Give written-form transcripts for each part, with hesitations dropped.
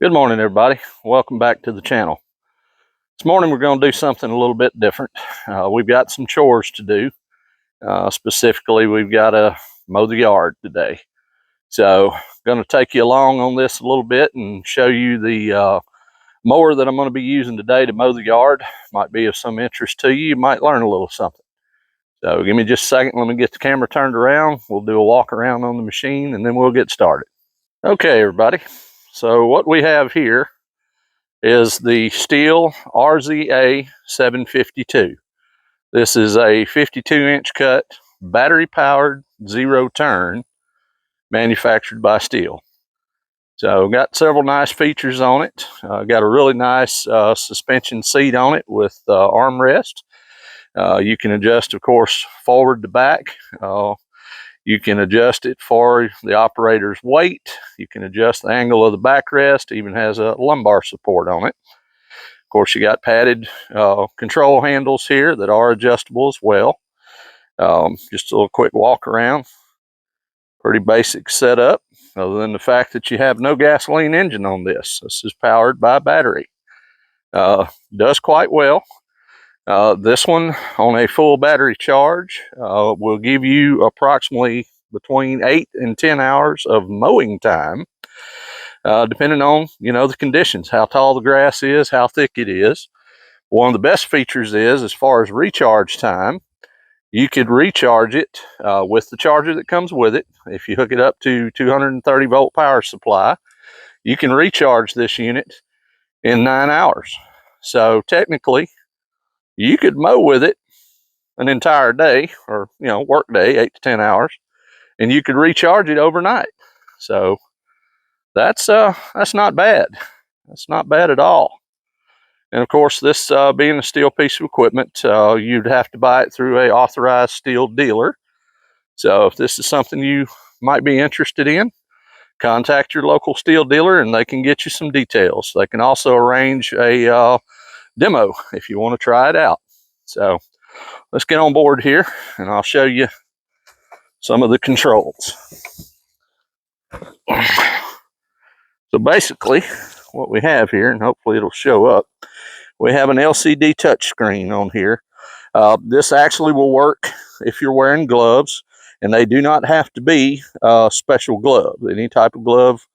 Good morning, everybody. Welcome back to the channel. This morning we're going to do something a little bit different. We've got some chores to do. Specifically, we've got to mow the yard today. So I'm going to take you along on this a little bit and show you the mower that I'm going to be using today to mow the yard. Might be of some interest to you. You might learn a little something. So give me just a second. Let me get the camera turned around. We'll do a walk around on the machine and then we'll get started. Okay, everybody. So what we have here is the Stihl RZA 752. This is a 52-inch cut, battery-powered, zero-turn, manufactured by Stihl. So got several nice features on it. Got a really nice suspension seat on it with armrest. You can adjust, of course, forward to back. You can adjust it for the operator's weight. You can adjust the angle of the backrest. It even has a lumbar support on it. Of course, you got padded control handles here that are adjustable as well. Just a little quick walk around. Pretty basic setup, other than the fact that you have no gasoline engine on this. This is powered by battery. Does quite well. This one on a full battery charge will give you approximately between 8 and 10 hours of mowing time, depending on, the conditions, how tall the grass is, how thick it is. One of the best features is, as far as recharge time, you could recharge it with the charger that comes with it. If you hook it up to 230 volt power supply, you can recharge this unit in 9 hours. So technically, you could mow with it an entire day, or work day, 8 to 10 hours, and you could recharge it overnight. So that's not bad. That's not bad at all. And of course, this being a Stihl piece of equipment, you'd have to buy it through a authorized Stihl dealer. So if this is something you might be interested in, contact your local Stihl dealer and they can get you some details. They can also arrange a demo if you want to try it out. So let's get on board here and I'll show you some of the controls. So basically what we have here, and hopefully it'll show up, we have an LCD touchscreen on here. This actually will work if you're wearing gloves, and they do not have to be special gloves. Any type of glove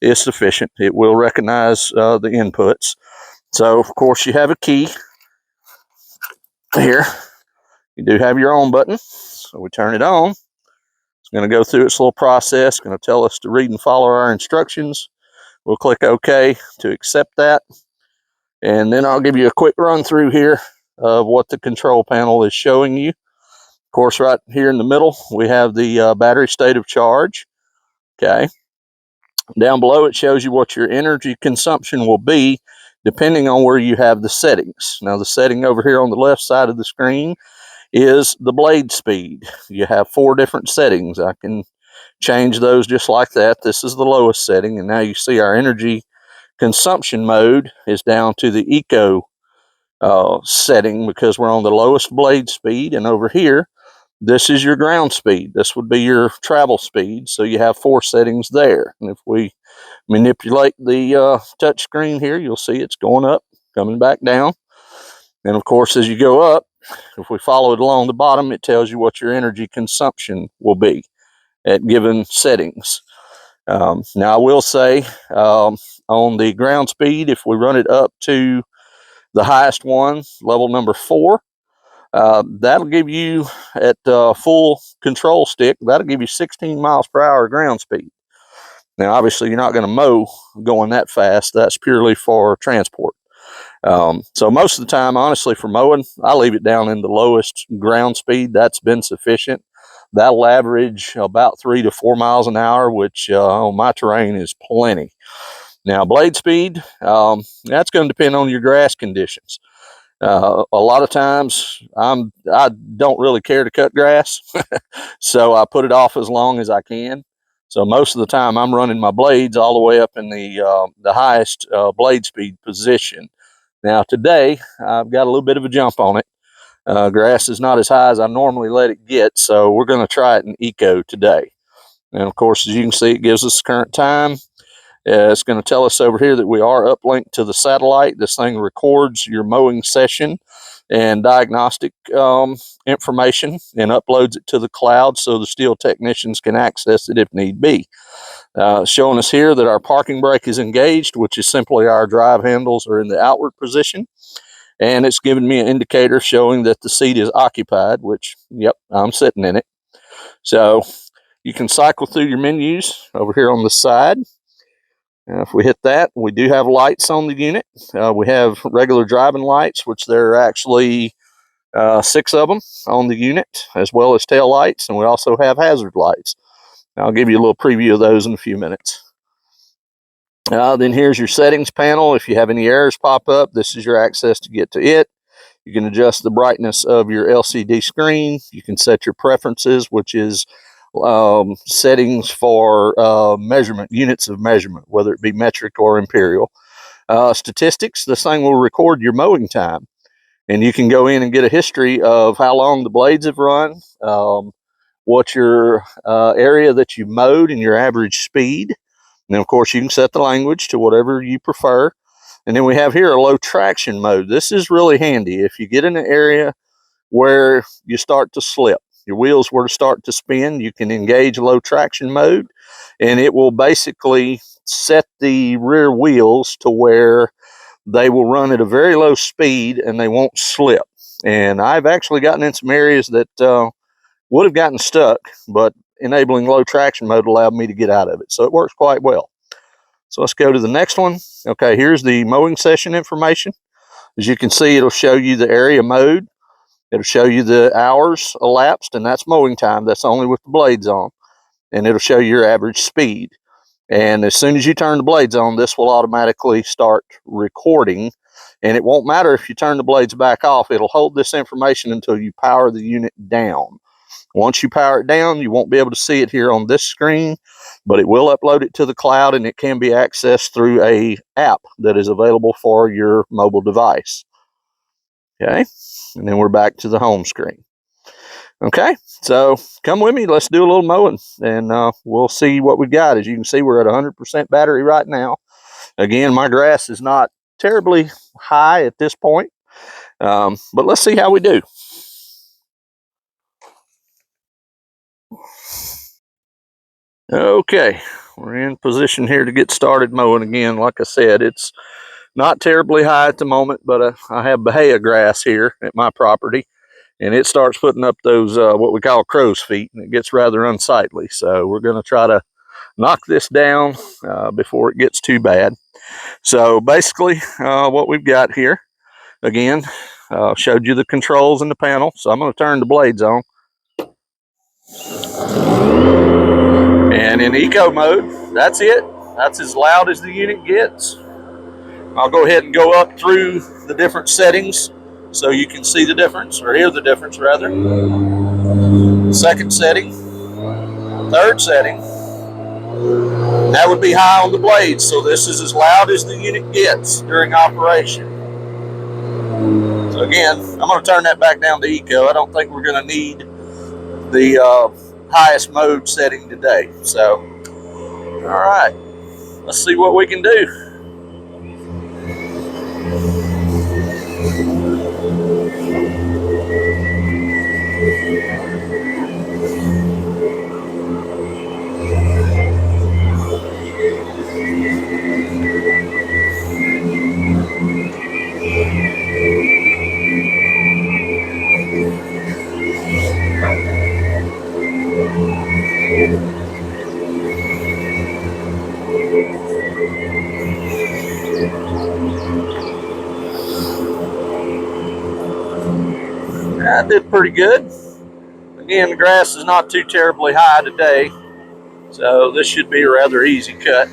is sufficient. It will recognize the inputs. So, of course, you have a key here. You do have your on button. So we turn it on. It's going to go through its little process. Going to tell us to read and follow our instructions. We'll click OK to accept that. And then I'll give you a quick run through here of what the control panel is showing you. Of course, right here in the middle, we have the battery state of charge. Okay. Down below, it shows you what your energy consumption will be depending on where you have the settings. Now, the setting over here on the left side of the screen is the blade speed. You have 4 different settings. I can change those just like that. This is the lowest setting, and now you see our energy consumption mode is down to the eco setting because we're on the lowest blade speed. And over here, this is your ground speed. This would be your travel speed. So you have 4 settings there. And if we manipulate the touch screen here, you'll see it's going up, coming back down. And of course, as you go up, if we follow it along the bottom, it tells you what your energy consumption will be at given settings. Now, I will say on the ground speed, if we run it up to the highest one, level number 4, that'll give you at full control stick, that'll give you 16 miles per hour ground speed. Now, obviously, you're not going to mow going that fast. That's purely for transport. So most of the time, honestly, for mowing, I leave it down in the lowest ground speed. That's been sufficient. That'll average about 3 to 4 miles an hour, which on my terrain is plenty. Now, blade speed, that's going to depend on your grass conditions. A lot of times I don't really care to cut grass, so I put it off as long as I can. So most of the time I'm running my blades all the way up in the highest blade speed position. Now today I've got a little bit of a jump on it. Grass is not as high as I normally let it get, so we're going to try it in eco today. And of course, as you can see, it gives us the current time. It's going to tell us over here that we are uplinked to the satellite. This thing records your mowing session and diagnostic information and uploads it to the cloud so the Stihl technicians can access it if need be. Showing us here that our parking brake is engaged, which is simply our drive handles are in the outward position. And it's giving me an indicator showing that the seat is occupied, which, yep, I'm sitting in it. So you can cycle through your menus over here on the side. If we hit that, we do have lights on the unit. We have regular driving lights, which there are actually 6 of them on the unit, as well as tail lights, and we also have hazard lights. I'll give you a little preview of those in a few minutes. Then here's your settings panel. If you have any errors pop up, this is your access to get to it. You can adjust the brightness of your LCD screen. You can set your preferences, which is settings for measurement, units of measurement, whether it be metric or imperial. Statistics, this thing will record your mowing time. And you can go in and get a history of how long the blades have run, what your area that you mowed and your average speed. And of course, you can set the language to whatever you prefer. And then we have here a low traction mode. This is really handy. If you get in an area where you start to slip, your wheels were to start to spin, you can engage low traction mode, and it will basically set the rear wheels to where they will run at a very low speed and they won't slip. And I've actually gotten in some areas that would have gotten stuck, but enabling low traction mode allowed me to get out of it. So it works quite well. So let's go to the next one. Okay, here's the mowing session information. As you can see, it'll show you the area mowed. It'll show you the hours elapsed, and that's mowing time. That's only with the blades on. And it'll show you your average speed. And as soon as you turn the blades on, this will automatically start recording. And it won't matter if you turn the blades back off. It'll hold this information until you power the unit down. Once you power it down, you won't be able to see it here on this screen, but it will upload it to the cloud, and it can be accessed through an app that is available for your mobile device. Okay, and then we're back to the home screen. Okay, so come with me. Let's do a little mowing, and we'll see what we've got. As you can see, we're at 100% battery right now. Again, my grass is not terribly high at this point, but let's see how we do. Okay, we're in position here to get started mowing again. Like I said, it's not terribly high at the moment, but I have Bahia grass here at my property, and it starts putting up those what we call crow's feet, and it gets rather unsightly. So we're going to try to knock this down before it gets too bad. So basically what we've got here, again, showed you the controls in the panel. So I'm going to turn the blades on. And in eco mode, that's it. That's as loud as the unit gets. I'll go ahead and go up through the different settings so you can see the difference, or hear the difference rather. Second setting, third setting. That would be high on the blades, so this is as loud as the unit gets during operation. So again, I'm going to turn that back down to eco. I don't think we're going to need the highest mode setting today. So, all right, let's see what we can do. I did pretty good. Again, the grass is not too terribly high today, so this should be a rather easy cut.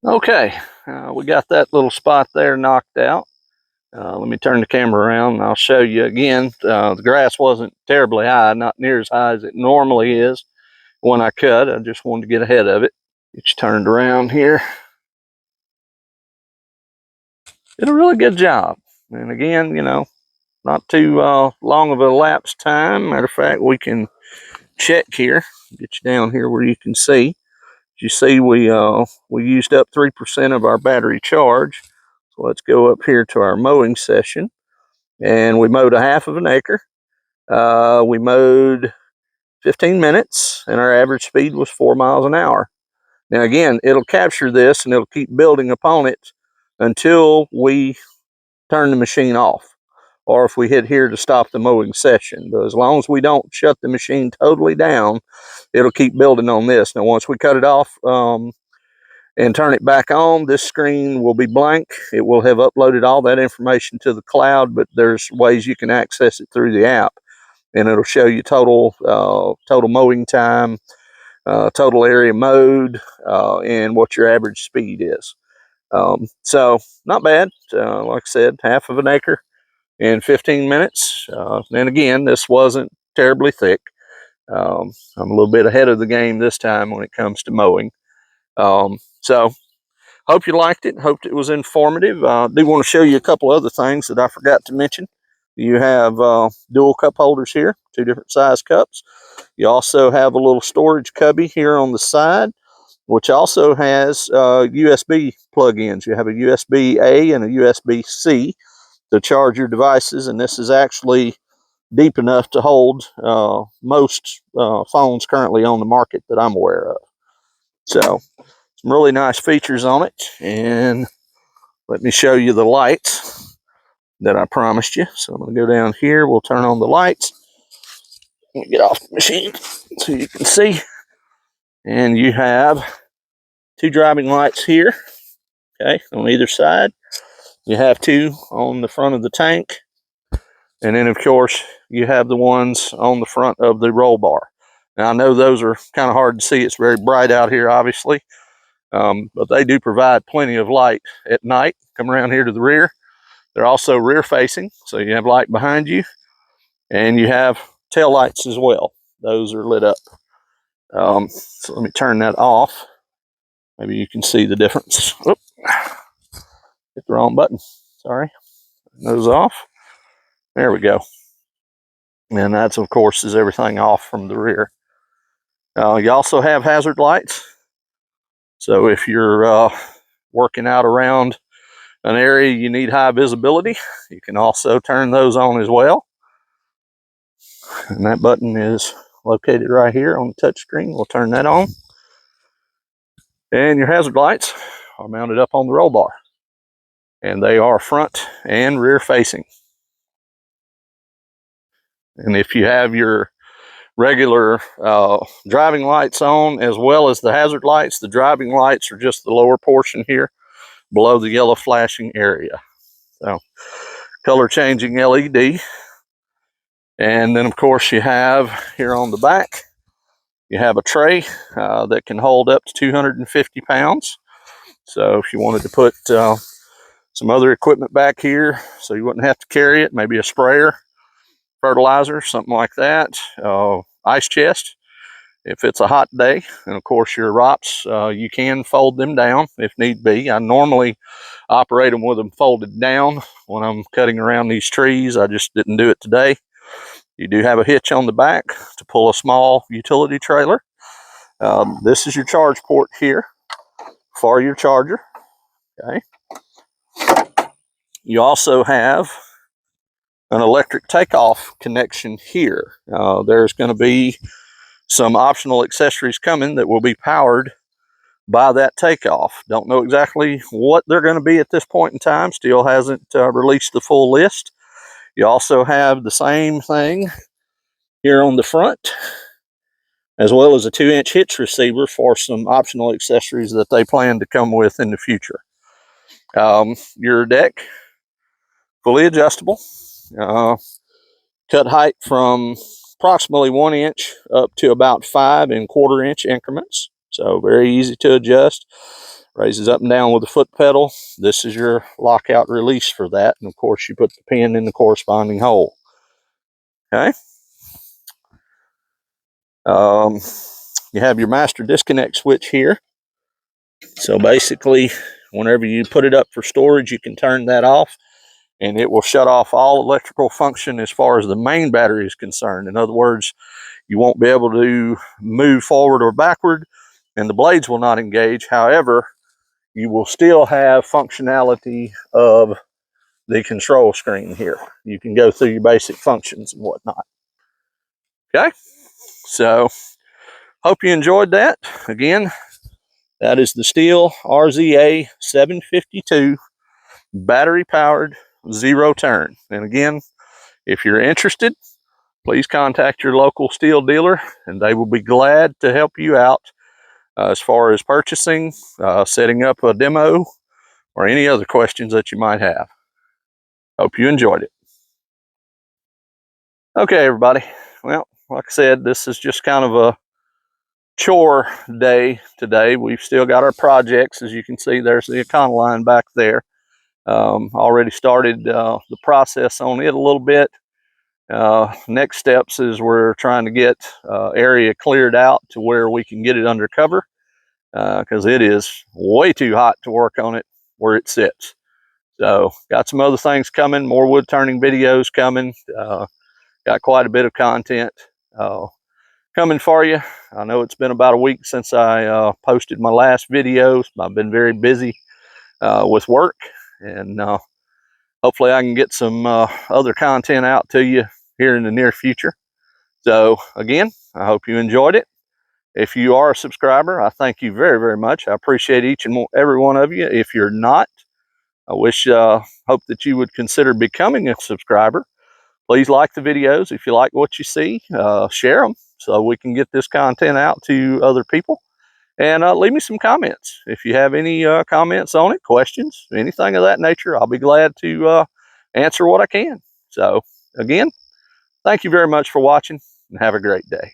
Okay, we got that little spot there knocked out. Let me turn the camera around and I'll show you again. The grass wasn't terribly high, not near as high as it normally is when I cut. I just wanted to get ahead of it. Get you turned around here. Did a really good job. And again, you know, not too long of a elapsed time. Matter of fact, we can check here. Get you down here where you can see. As you see, we used up 3% of our battery charge. So let's go up here to our mowing session. And we mowed a half of an acre. We mowed 15 minutes and our average speed was 4 miles an hour. Now again, it'll capture this and it'll keep building upon it until we turn the machine off, or if we hit here to stop the mowing session. But as long as we don't shut the machine totally down, it'll keep building on this. Now once we cut it off and turn it back on, this screen will be blank. It will have uploaded all that information to the cloud, but there's ways you can access it through the app, and it'll show you total mowing time, total area mowed, and what your average speed is. So not bad. Like I said, half of an acre in 15 minutes. And again, this wasn't terribly thick. I'm a little bit ahead of the game this time when it comes to mowing. So hope you liked it. Hoped it was informative. I do want to show you a couple other things that I forgot to mention. You have dual cup holders here, 2 different size cups. You also have a little storage cubby here on the side, which also has USB plug-ins. You have a USB-A and a USB-C to charge your devices, and this is actually deep enough to hold most phones currently on the market that I'm aware of. So some really nice features on it, and let me show you the lights that I promised you. So I'm going to go down here. We'll turn on the lights. Let me get off the machine so you can see. And you have 2 driving lights here, okay, on either side. You have 2 on the front of the tank. And then, of course, you have the ones on the front of the roll bar. Now, I know those are kind of hard to see. It's very bright out here, obviously. But they do provide plenty of light at night. Come around here to the rear. They're also rear facing, so you have light behind you. And you have tail lights as well. Those are lit up. So let me turn that off. Maybe you can see the difference. Oop. Hit the wrong button. Sorry. Turn those off. There we go. And that's, of course, is everything off from the rear. You also have hazard lights. So if you're working out around an area you need high visibility, you can also turn those on as well. And that button is located right here on the touch screen. We'll turn that on. And your hazard lights are mounted up on the roll bar. And they are front and rear facing. And if you have your regular driving lights on as well as the hazard lights, the driving lights are just the lower portion here below the yellow flashing area. So color changing LED. And then of course you have here on the back, you have a tray that can hold up to 250 pounds. So if you wanted to put some other equipment back here so you wouldn't have to carry it, maybe a sprayer, fertilizer, something like that. Ice chest if it's a hot day, and of course your ROPS, you can fold them down if need be. I normally operate them with them folded down when I'm cutting around these trees. I just didn't do it today. You do have a hitch on the back to pull a small utility trailer. This is your charge port here for your charger. Okay. You also have an electric takeoff connection here. There's going to be some optional accessories coming that will be powered by that takeoff. Don't know exactly what they're going to be at this point in time. Still hasn't released the full list. You also have the same thing here on the front, as well as a 2-inch hitch receiver for some optional accessories that they plan to come with in the future. Your deck, fully adjustable. Cut height from approximately 1 inch up to about 5 1/4 inch increments. So very easy to adjust. Raises up and down with the foot pedal. This is your lockout release for that. And of course you put the pin in the corresponding hole. Okay. You have your master disconnect switch here. So basically, whenever you put it up for storage, you can turn that off and it will shut off all electrical function as far as the main battery is concerned. In other words, you won't be able to move forward or backward and the blades will not engage. However, you will still have functionality of the control screen here. You can go through your basic functions and whatnot. Okay, so hope you enjoyed that. Again, that is the Stihl RZA 752 battery powered zero turn. And again, if you're interested, please contact your local Stihl dealer and they will be glad to help you out as far as purchasing, setting up a demo, or any other questions that you might have. Hope you enjoyed it. Okay, everybody. Well, like I said, this is just kind of a chore day today. We've still got our projects. As you can see, there's the Econoline back there. Already started the process on it a little bit. Next steps is we're trying to get area cleared out to where we can get it under cover, because it is way too hot to work on it where it sits. So got some other things coming, more wood turning videos coming. Got quite a bit of content coming for you. I know it's been about a week since I posted my last video. I've been very busy with work, and hopefully I can get some other content out to you here in the near future. So again, I hope you enjoyed it. If you are a subscriber, I thank you very, very much. I appreciate each and every one of you. If you're not, I hope that you would consider becoming a subscriber. Please like the videos. If you like what you see, share them so we can get this content out to other people. And leave me some comments. If you have any comments on it, questions, anything of that nature, I'll be glad to answer what I can. So again, thank you very much for watching and have a great day.